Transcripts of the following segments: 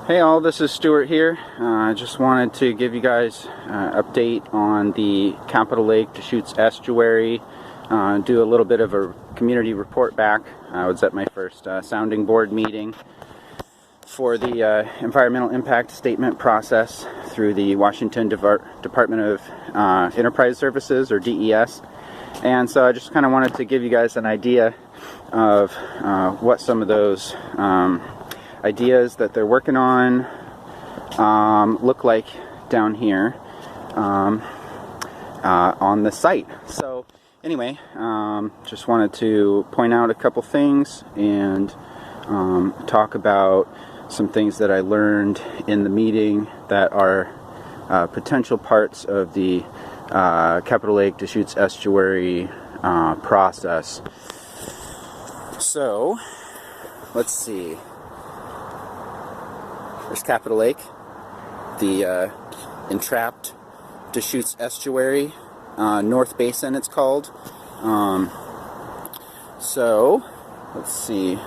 Hey all, this is Stuart here. I just wanted to give you guys an update on the Capital Lake Deschutes Estuary, do a little bit of a community report back. I was at my first sounding board meeting for the environmental impact statement process through the Washington Department of Enterprise Services, or DES. And so I just kind of wanted to give you guys an idea of what some of those ideas that they're working on look like down here on the site. So anyway, just wanted to point out a couple things and talk about some things that I learned in the meeting that are potential parts of the Capital Lake Deschutes Estuary process. So let's see. There's Capital Lake, the entrapped Deschutes Estuary, North Basin it's called. So, let's see.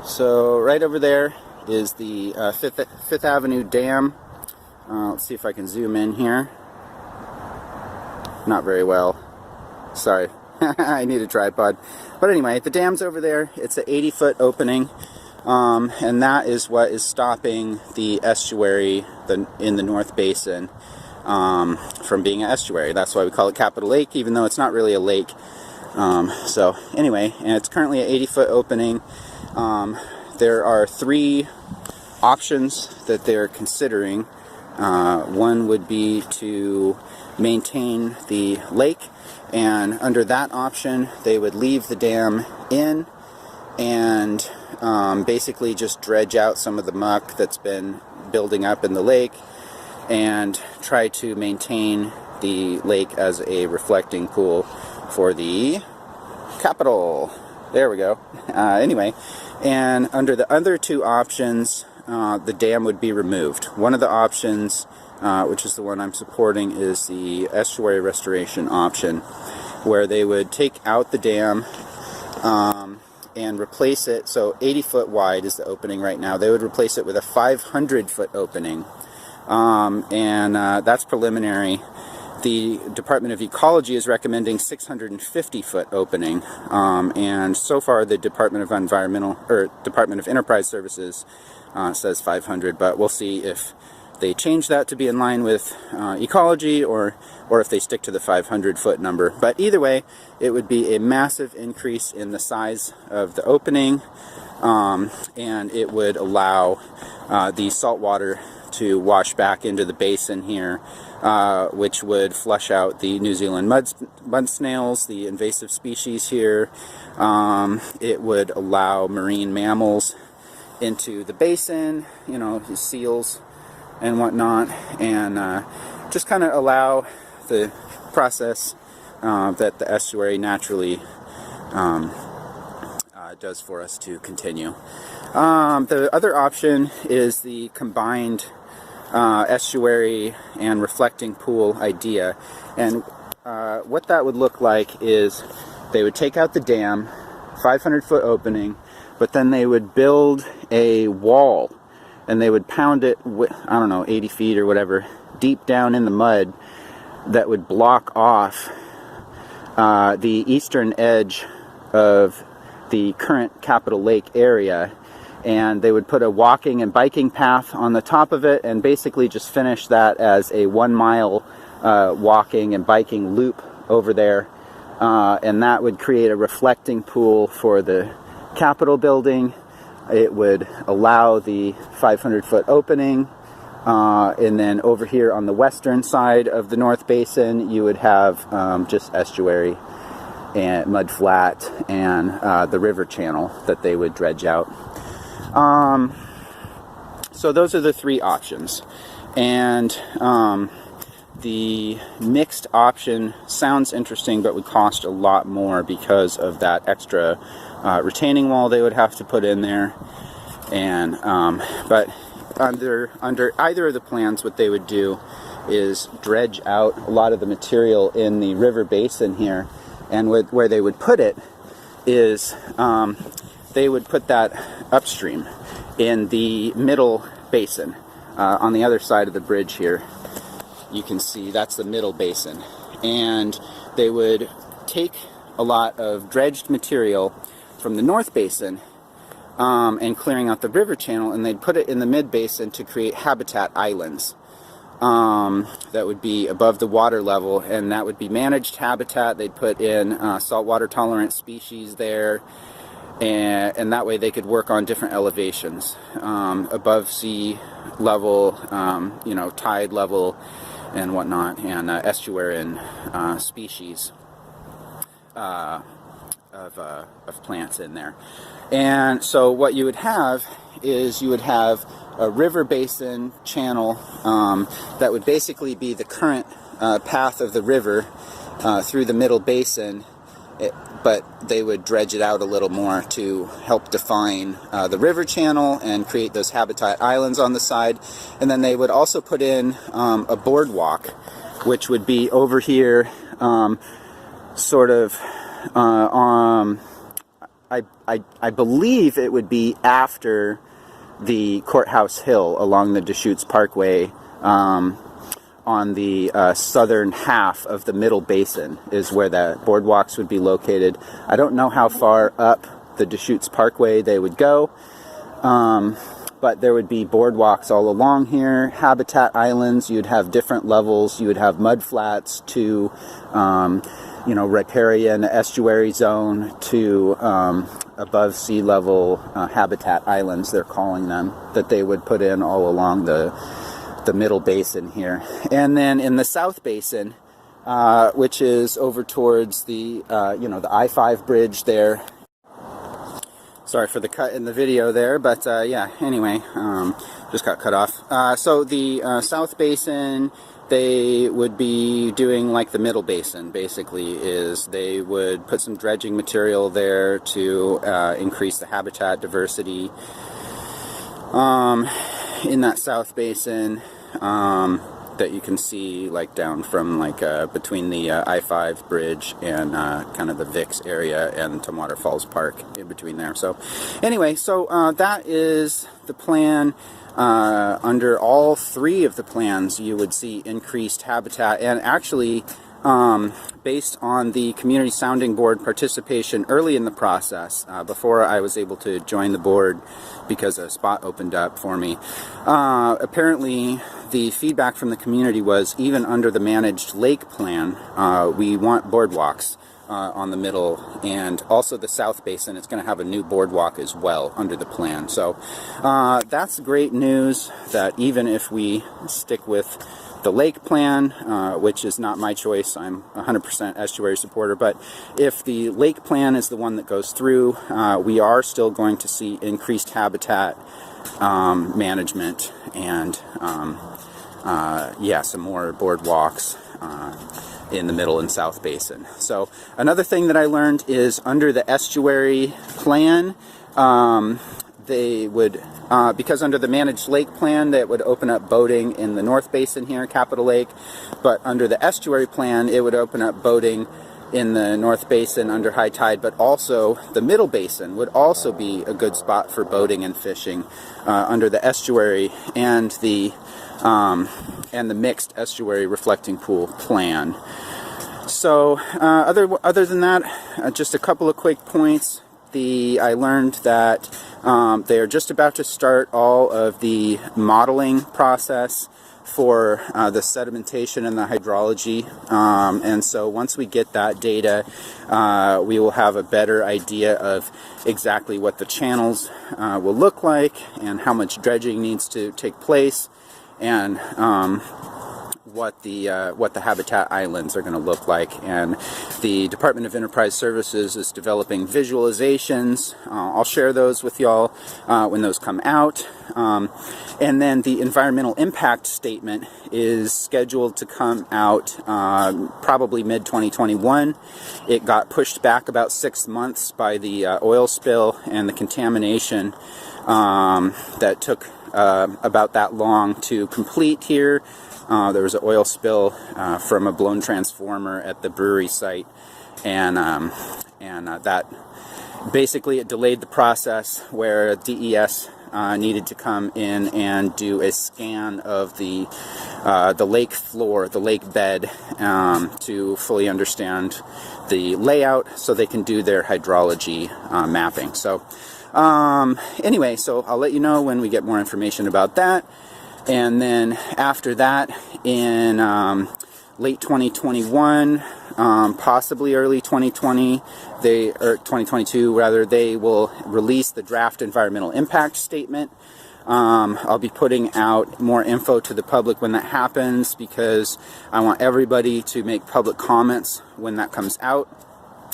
So right over there is the Fifth Avenue Dam. Let's see if I can zoom in here. Not very well. Sorry, I need a tripod. But anyway, the dam's over there. It's an 80-foot opening. And that is what is stopping the estuary in the North Basin from being an estuary. That's why we call it Capital Lake, even though it's not really a lake. So anyway, and it's currently an 80-foot opening. There are three options that they're considering. One would be to maintain the lake, and under that option they would leave the dam in and basically just dredge out some of the muck that's been building up in the lake and try to maintain the lake as a reflecting pool for the Capitol. There we go. Anyway, and under the other two options, the dam would be removed. One of the options, which is the one I'm supporting, is the estuary restoration option, where they would take out the dam and replace it. So 80-foot wide is the opening right now. They would replace it with a 500-foot opening, and that's preliminary. The Department of Ecology is recommending 650-foot opening, and so far the Department of Enterprise Services says 500, but we'll see if they change that to be in line with ecology, or if they stick to the 500-foot number. But either way, it would be a massive increase in the size of the opening, and it would allow the salt water to wash back into the basin here, which would flush out the New Zealand mud snails, the invasive species here. It would allow marine mammals into the basin, you know, seals and whatnot, and just kind of allow the process that the estuary naturally does for us to continue. The other option is the combined estuary and reflecting pool idea, and what that would look like is they would take out the dam, 500-foot opening, but then they would build a wall, and they would pound it, I don't know, 80 feet or whatever, deep down in the mud, that would block off the eastern edge of the current Capital Lake area, and they would put a walking and biking path on the top of it, and basically just finish that as a 1 mile walking and biking loop over there, and that would create a reflecting pool for the Capitol building. It would allow the 500-foot opening, and then over here on the western side of the North Basin you would have just estuary and mud flat and the river channel that they would dredge out. So those are the three options, and the mixed option sounds interesting, but would cost a lot more because of that extra retaining wall they would have to put in there. And but under either of the plans, what they would do is dredge out a lot of the material in the river basin here, and where they would put it is they would put that upstream, in the middle basin. On the other side of the bridge here, you can see that's the middle basin. And they would take a lot of dredged material from the north basin and clearing out the river channel, and they'd put it in the mid basin to create habitat islands that would be above the water level, and that would be managed habitat. They'd put in saltwater tolerant species there, and that way they could work on different elevations, above sea level, you know, tide level and whatnot, and estuarine species of plants in there. And so what you would have is you would have a river basin channel that would basically be the current path of the river through the middle basin, but they would dredge it out a little more to help define the river channel and create those habitat islands on the side. And then they would also put in a boardwalk, which would be over here, sort of I believe it would be after the Courthouse Hill along the Deschutes Parkway, on the southern half of the middle basin is where the boardwalks would be located. I don't know how far up the Deschutes Parkway they would go, but there would be boardwalks all along here, habitat islands. You'd have different levels. You would have mud flats to you know, riparian estuary zone to above sea level habitat islands, they're calling them, that they would put in all along the middle basin here. And then in the south basin, which is over towards the you know, the I-5 bridge there. Sorry for the cut in the video there, but yeah, anyway, just got cut off. So the south basin, they would be doing like the middle basin, basically, is they would put some dredging material there to increase the habitat diversity in that south basin, that you can see like down from like between the I-5 bridge and kind of the Vicks area and Tumwater Falls Park in between there. So anyway, so that is the plan. Under all three of the plans, you would see increased habitat, and actually based on the Community Sounding Board participation early in the process, before I was able to join the board because a spot opened up for me. Apparently the feedback from the community was, even under the managed lake plan, we want boardwalks on the middle, and also the south basin. It's going to have a new boardwalk as well under the plan. So that's great news, that even if we stick with the lake plan, which is not my choice, I'm 100% estuary supporter, but if the lake plan is the one that goes through, we are still going to see increased habitat management and yeah, some more boardwalks in the middle and south basin. So another thing that I learned is, under the estuary plan, they would, because under the managed lake plan, that would open up boating in the north basin here, Capitol Lake, but under the estuary plan, it would open up boating in the north basin under high tide, but also the middle basin would also be a good spot for boating and fishing under the estuary and the mixed estuary reflecting pool plan. So other than that, just a couple of quick points. I learned that they are just about to start all of the modeling process for the sedimentation and the hydrology, and so once we get that data, we will have a better idea of exactly what the channels will look like and how much dredging needs to take place, and what the habitat islands are going to look like. And the Department of Enterprise Services is developing visualizations. I'll share those with y'all when those come out. And then the environmental impact statement is scheduled to come out probably mid-2021. It got pushed back about 6 months by the oil spill and the contamination that took about that long to complete here. There was an oil spill from a blown transformer at the brewery site, and that basically it delayed the process, where DES needed to come in and do a scan of the lake floor, the lake bed, to fully understand the layout so they can do their hydrology mapping. So anyway, so I'll let you know when we get more information about that. And then after that, in late 2021, possibly early 2020, or 2022 rather, they will release the draft environmental impact statement. I'll be putting out more info to the public when that happens, because I want everybody to make public comments when that comes out.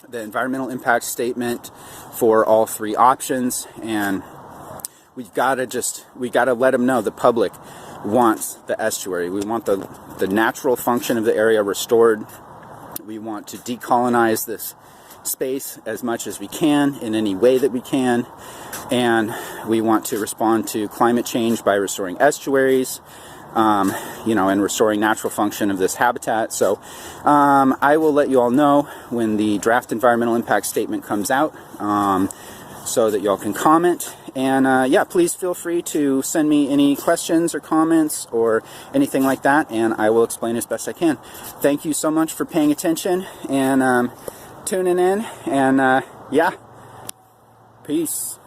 The environmental impact statement for all three options, and we gotta let them know, the public wants the estuary. We want the natural function of the area restored. We want to decolonize this space as much as we can in any way that we can, and we want to respond to climate change by restoring estuaries, and restoring natural function of this habitat. So I will let you all know when the draft environmental impact statement comes out, so that y'all can comment. And yeah, please feel free to send me any questions or comments or anything like that, and I will explain as best I can. Thank you so much for paying attention and tuning in, and yeah, peace.